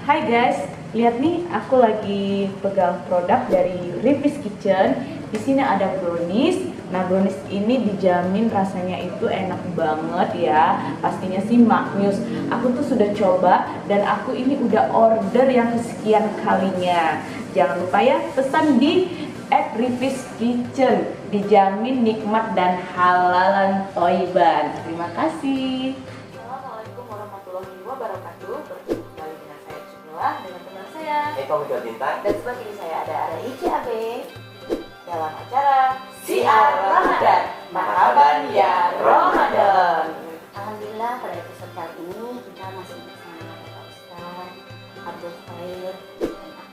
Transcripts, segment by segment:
Hai guys, lihat nih aku lagi pegang produk dari Riffy's Kitchen. Di sini ada brownies. Nah, brownies ini dijamin rasanya itu enak banget ya. Pastinya sih maknyus. Aku tuh sudah coba dan aku ini udah order yang kesekian kalinya. Jangan lupa ya pesan di @Riffy's Kitchen. Dijamin nikmat dan halalan toiban. Terima kasih. Assalamualaikum warahmatullahi wabarakatuh. Bertemu kembali dengan saya Cumila dengan teman saya Eko Mega Bintang. Dan sebelah kiri saya ada Ici Abe dalam acara Siar Ramadan. Marhaban ya Ramadan. Alhamdulillah pada episode kali ini kita masih bersama Bapak Ustaz Abdul Khair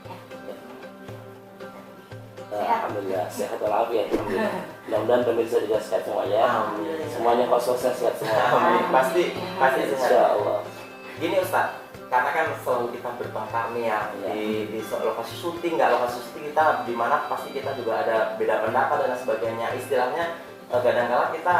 dan Akeh. Alhamdulillah sehat walafiat. Alhamdulillah. Mudah-mudahan pemirsa juga sehat semuanya. Alhamdulillah. Semuanya kos-kosnya sehat semua. Amin. Pasti sehat. Insya Allah. Gini Ustaz, karena kan selalu kita bertengkar nih ya di lokasi syuting, nggak lokasi syuting kita di mana pasti kita juga ada beda pendapat dan sebagainya. Istilahnya kadang-kala kita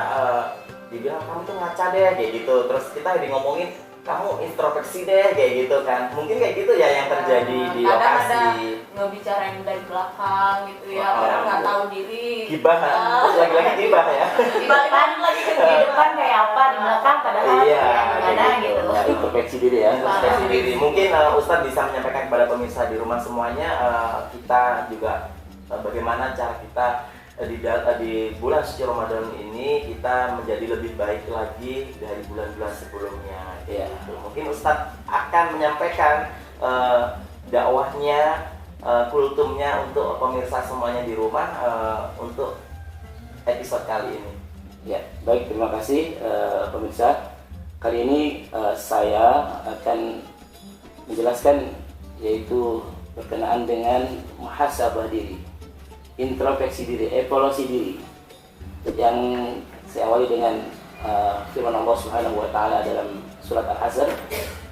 dibilang kamu tuh ngaca deh kayak gitu. Terus kita ngomongin kamu introspeksi deh kayak gitu kan. Mungkin kayak gitu ya yang terjadi di lokasi. Ngebicarain dari belakang gitu ya, orang nggak tahu diri. Gibah, terus lagi-lagi gibah ya. Di depan lagi Di depan kayak apa, di belakang padahal Iya, gimana gitu. Introspeksi diri ya. Introspeksi diri. Mungkin Ustadz bisa menyampaikan kepada pemirsa di rumah semuanya, kita juga bagaimana cara kita di bulan suci Ramadan ini kita menjadi lebih baik lagi dari bulan-bulan sebelumnya. Iya. Gitu. Mungkin Ustadz akan menyampaikan dakwahnya, kultumnya untuk pemirsa semuanya di rumah untuk episode kali ini. Ya, baik, terima kasih pemirsa. Kali ini saya akan menjelaskan yaitu berkenaan dengan muhasabah diri, introspeksi diri, evaluasi diri, yang saya awali dengan firman Allah Subhanahu wa taala dalam surat Al-Hasr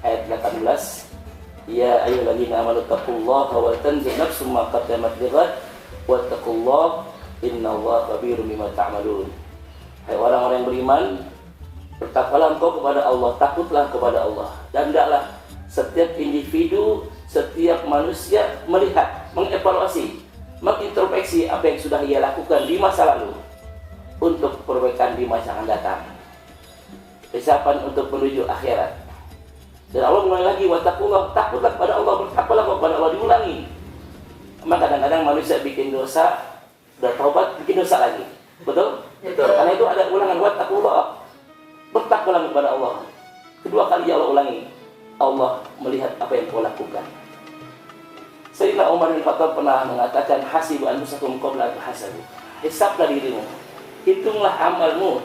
ayat 18. Ya ayyuhalladzina amanu taqullaha wa tanzur nafsum ma qaddamat lighad wattaqullaha innallaha khabirum bima ta'malun. Hai orang-orang yang beriman, bertakwalah engkau kepada Allah, takutlah kepada Allah, dan hendaklah setiap individu, setiap manusia melihat, mengevaluasi, mengintrospeksi apa yang sudah ia lakukan di masa lalu untuk perbaikan di masa yang akan datang. Persiapan untuk menuju akhirat. Dan Allah mulai lagi, wattaqullah, takutlah kepada Allah, bertakwalah kepada Allah, diulangi. Maka kadang-kadang manusia bikin dosa, sudah taubat, bikin dosa lagi. Betul? Betul. Karena itu ada ulangan, wattaqullah, bertakwalah kepada Allah. Kedua kali Allah ulangi, Allah melihat apa yang kau lakukan. Sayyidina Umar bin Khattab pernah mengatakan, hasibu anfusakum qabla an tuhasabu. Hisablah dirimu, hitunglah amalmu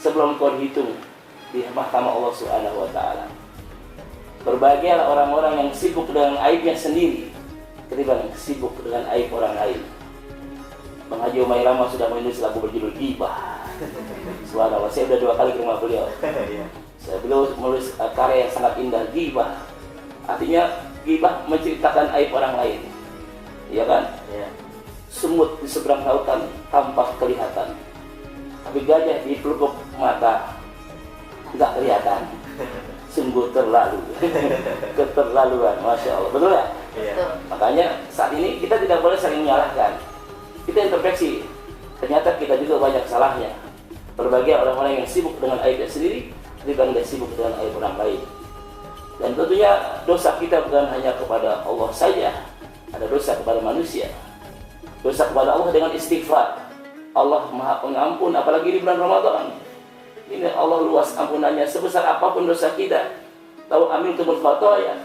sebelum kau dihitung di mahkamah Allah Subhanahu wa taala. Berbahagialah orang-orang yang sibuk dengan aibnya sendiri ketimbang sibuk dengan aib orang lain. Bang Haji Umay Rama sudah menulis lagu berjudul Gibah. Subhanallah, saya sudah 2 kali ke rumah beliau. Saya beliau menulis karya yang sangat indah, Gibah. Artinya gibah menceritakan aib orang lain. Iya kan? Ya. Semut di seberang lautan tampak kelihatan, tapi gajah di pelupuk mata nggak kelihatan. Sungguh terlalu, keterlaluan, masya Allah, betul ya? Iya. Makanya saat ini kita tidak boleh saling menyalahkan. Kita introspeksi, ternyata kita juga banyak salahnya. Berbagai orang-orang yang sibuk dengan aibnya sendiri, tidak sibuk dengan aib orang lain. Dan tentunya dosa kita bukan hanya kepada Allah saja, ada dosa kepada manusia. Dosa kepada Allah dengan istighfar. Allah Maha Pengampun, apalagi di bulan Ramadan. Ini Allah luas ampunannya sebesar apapun dosa kita. Tahu amin tu berfataya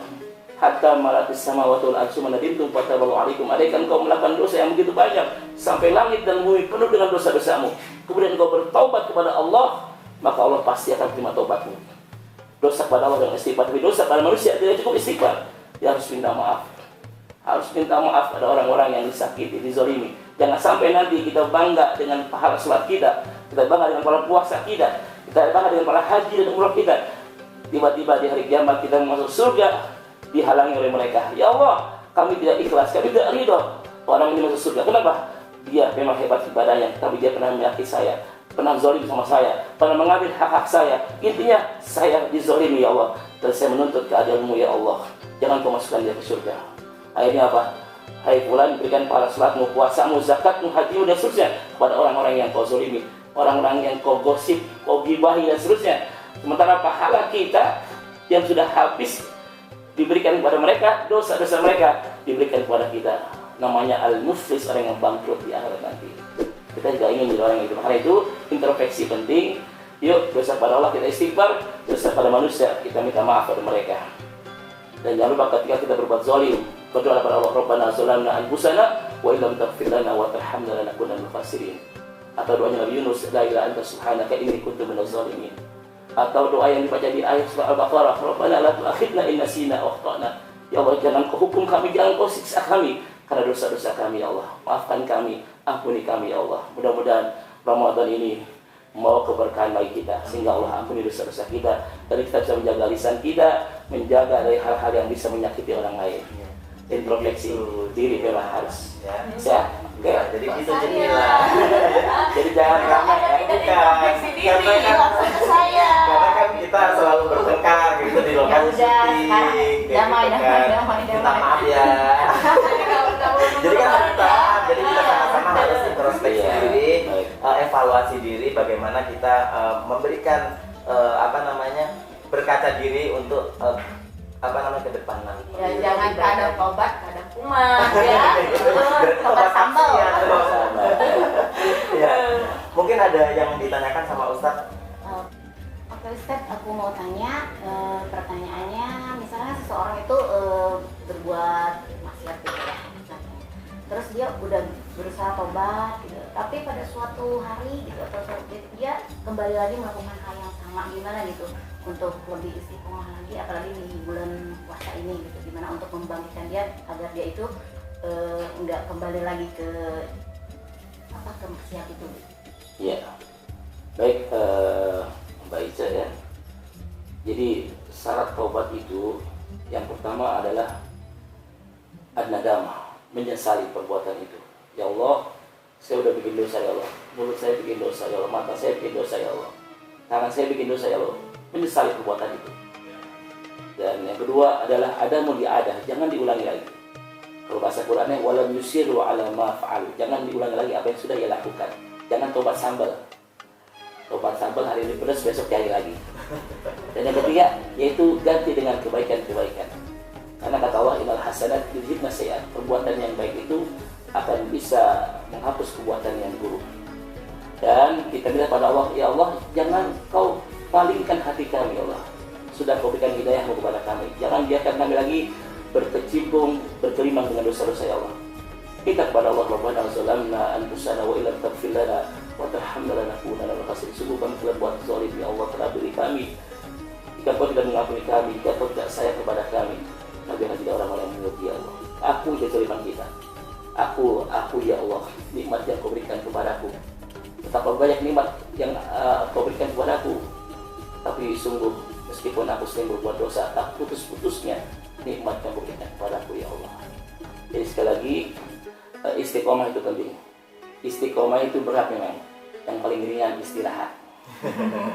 hatta malatis samawati wal ardu manadintum fataballahu alaikum. Andaikan kau melakukan dosa yang begitu banyak sampai langit dan bumi penuh dengan dosa-dosamu, kemudian kau bertaubat kepada Allah, maka Allah pasti akan terima taubatmu. Dosa kepada Allah dengan istighfar, tapi dosa pada manusia tidak cukup istighfar. Dia harus minta maaf. Harus minta maaf pada orang-orang yang disakiti, dizalimi. Jangan sampai nanti kita bangga dengan pahala salat kita bangga dengan pahala puasa kita bangga dengan pahala haji dan umrah kita. Tiba-tiba di hari kiamat kita masuk surga dihalangi oleh mereka. Ya Allah, kami tidak ikhlas, kami tidak ridho orang ini masuk surga. Kenapa? Dia memang hebat ibadahnya, tapi dia pernah menyakiti saya. pernah zalim sama saya, pernah mengambil hak-hak saya. Intinya saya dizalimi ya Allah, dan saya menuntut keadilan-Mu ya Allah. Jangan Kau masukkan dia ke surga. Akhirnya apa? Hai fulan, berikan pahala salatmu, puasamu, zakatmu, hajimu dan seterusnya kepada orang-orang yang Kau zalimi, orang-orang yang Kau gosip, Kau gibahi dan seterusnya. Sementara pahala kita yang sudah habis diberikan kepada mereka, dosa-dosa mereka diberikan kepada kita. Namanya al-muflis, orang yang bangkrut di akhirat nanti. Kita juga ingin jadi orang yang itu. Karena itu introspeksi penting. Yuk, dosa pada Allah kita istighfar, dosa pada manusia kita minta maaf pada mereka. Dan jangan lupa ketika kita berbuat zalim, berdoa kepada Allah, Rabbana zalamna anfusana wa illam taghfir lana wa tarhamna lanakunanna minal khasirin. Atau doanya Nabi Yunus, la ilaha anta subhanaka inni kuntu minaz zalimin. Atau doa yang dibaca di ayat surah Al-Baqarah, Rabbana la tu'akhidna in nasina aw akhtana. Ya Allah, jangan Kau hukum kami, jangan Kau siksa kami karena dosa-dosa kami ya Allah. Maafkan kami, ampuni kami ya Allah. Mudah-mudahan Ramadan ini membawa keberkahan bagi kita, sehingga Allah ampuni dosa-dosa kita, dan kita bisa menjaga lisan kita, menjaga dari hal-hal yang bisa menyakiti orang lain. Introspeksi diri memang harus ya. Oke, Jadi gitu jadilah. jadi jangan ramai ya. Introspeksi diri, Karena langsung ke saya. kan kita selalu bertengkar gitu di lokasi udah, sekarang syuting, damai, gitu damai, kan. damai, Minta damai. maaf ya. Jadi kan kita, jadi kita sama-sama harus introspeksi Iya, diri, baik. evaluasi diri, bagaimana kita memberikan berkaca diri untuk ke depan nanti. Ya, jangan kadang tobat, kadang kumat ya. Tobat sambal. Ya. Mungkin ada yang ditanyakan sama Ustadz. Oke Ustaz, aku mau tanya, pertanyaannya misalnya seseorang itu berbuat maksiat gitu ya, misalnya. Terus dia udah berusaha tobat gitu, tapi pada suatu hari gitu atau suatu detik dia kembali lagi melakukan hal yang sama, gimana gitu untuk lebih istiqomah lagi, apalagi di bulan puasa ini gitu, gimana untuk membangkitkan dia agar dia itu nggak kembali lagi ke maksiat itu. Ya, baik Mbak Ica ya. Jadi syarat taubat itu yang pertama adalah an-nadamah, menyesali perbuatan itu. Ya Allah, saya udah bikin dosa ya Allah, mulut saya bikin dosa ya Allah, mata saya bikin dosa ya Allah, tangan saya bikin dosa ya Allah, menyesali perbuatan itu. Dan yang kedua adalah adamu li'adah, jangan diulangi lagi. Kalau bahasa Qurannya walam yusiru ala ma fa'alu, jangan diulangi lagi apa yang sudah ia lakukan. Jangan tobat sambal. Tobat sambal hari ini pedas, besok cari lagi. Dan yang ketiga yaitu ganti dengan kebaikan-kebaikan. Karena kata Allah innal hasanat yudhibna sayyi'at, perbuatan yang baik itu akan bisa menghapus perbuatan yang buruk. Dan kita minta pada Allah, ya Allah, jangan Kau palingkan hati kami ya Allah. Sudah Kau berikan hidayah-Mu kepada kami. Jangan biarkan kami lagi berkecimpung, berkelimang dengan dosa-dosa ya Allah. Kita kepada Allah, Rabbana zalamna anfusana wa illam taghfir lana wa tarhamna lanakunanna minal khasirin. Sungguh kami telah buat zalim ya Allah, telah beri kami. Jika Kau tidak mengampuni kami, jika Kau tidak sayang kepada kami, biarlah tidak orang-orang yang mengerti ya Allah. Aku kezaliman kita. Aku ya Allah, nikmat yang Kau berikan kepadaku. Betapa banyak nikmat yang Kau berikan kepadaku. Tapi sungguh meskipun aku sering berbuat dosa, tak putus-putusnya nikmat yang Kau berikan kepadaku ya Allah. Jadi sekali lagi, istiqomah itu penting. Istiqomah itu berat memang. Yang paling ringan istirahat.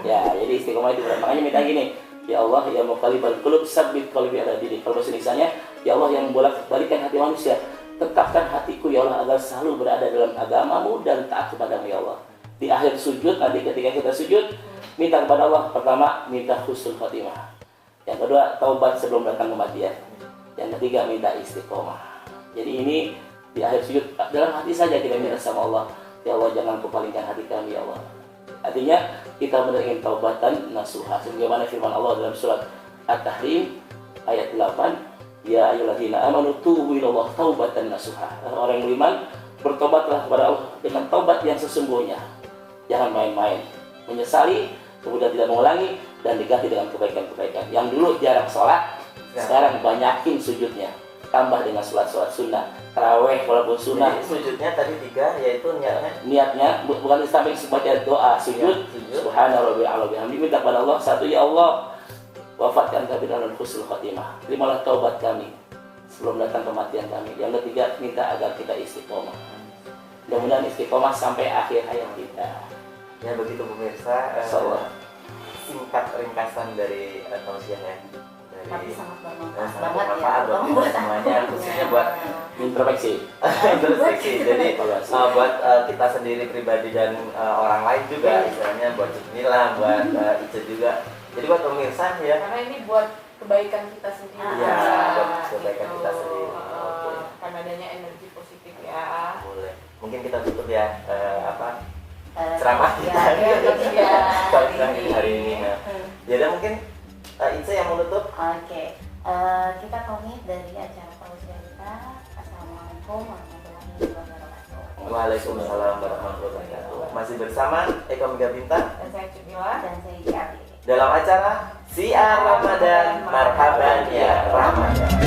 Ya, jadi istiqomah itu berat. Makanya minta gini, ya Allah, ya muqallibal qulub tsabbit qalbi ala dinik. Kalau bahasa Indonesianya, ya Allah yang bolak-balikan hati manusia, tetapkan hatiku ya Allah agar selalu berada dalam agamamu dan taat kepadamu ya Allah. Di akhir sujud, nanti ketika kita sujud, minta kepada Allah, pertama minta husnul khotimah. Yang kedua, taubat sebelum datang kematian. Yang ketiga, minta istiqomah. Jadi ini di akhir sujud, dalam hati saja kita minta sama Allah, ya Allah jangan Kau palingkan hati kami ya Allah. Artinya kita menerima taubatan nasuha, sebagaimana firman Allah dalam surat At-Tahrim ayat 8, ya ayyuhalladzina amanu tubu ilallah taubatan nasuha. Orang yang beriman bertobatlah kepada Allah dengan taubat yang sesungguhnya. Jangan main-main, menyesali kemudian tidak mengulangi, dan diganti dengan kebaikan-kebaikan. Yang dulu jarang sholat, sekarang banyakin sujudnya, tambah dengan sholat-sholat sunnah, taraweh walaupun sunnah. Jadi sujudnya tadi 3, yaitu Niatnya bukan sampai sebagai doa sujud, subhana rabbil a'la bihamdi, minta kepada Allah, satu, ya Allah, wafatkan kami dalam husnul khotimah, terimalah taubat kami sebelum datang kematian kami. Yang ketiga, minta agar kita istiqomah. Mudah-mudahan istiqomah sampai akhir hayat kita. Ya begitu pemirsa, Insyaallah. singkat ringkasan dari tausiah ya. Tapi Dari sangat bermanfaat sangat banget ya bermanfaat buat kita semuanya, khususnya buat Introspeksi. introspeksi. Jadi Evaluasi. buat kita sendiri pribadi dan orang lain juga, istilahnya buat Cutmila, buat Ica juga. Jadi buat pemirsa ya. Karena ini buat kebaikan kita sendiri. Iya, buat kebaikan Gitu. kita sendiri. Oke. Karena adanya energi positif ya. Boleh. Mungkin kita tutup ya ceramah ya, kita. ya. Ceramah kita hari ini. Nah, ya udah mungkin Ica yang menutup. Oke, kita pamit dari acara tausiah kita. Assalamualaikum warahmatullahi wabarakatuh. Waalaikumsalam warahmatullahi wabarakatuh. Masih bersama Eka Mega Bintang Dan saya Cutmila. Dan saya Gabi. dalam acara Siar Ramadan Marhaban ya Ramadan.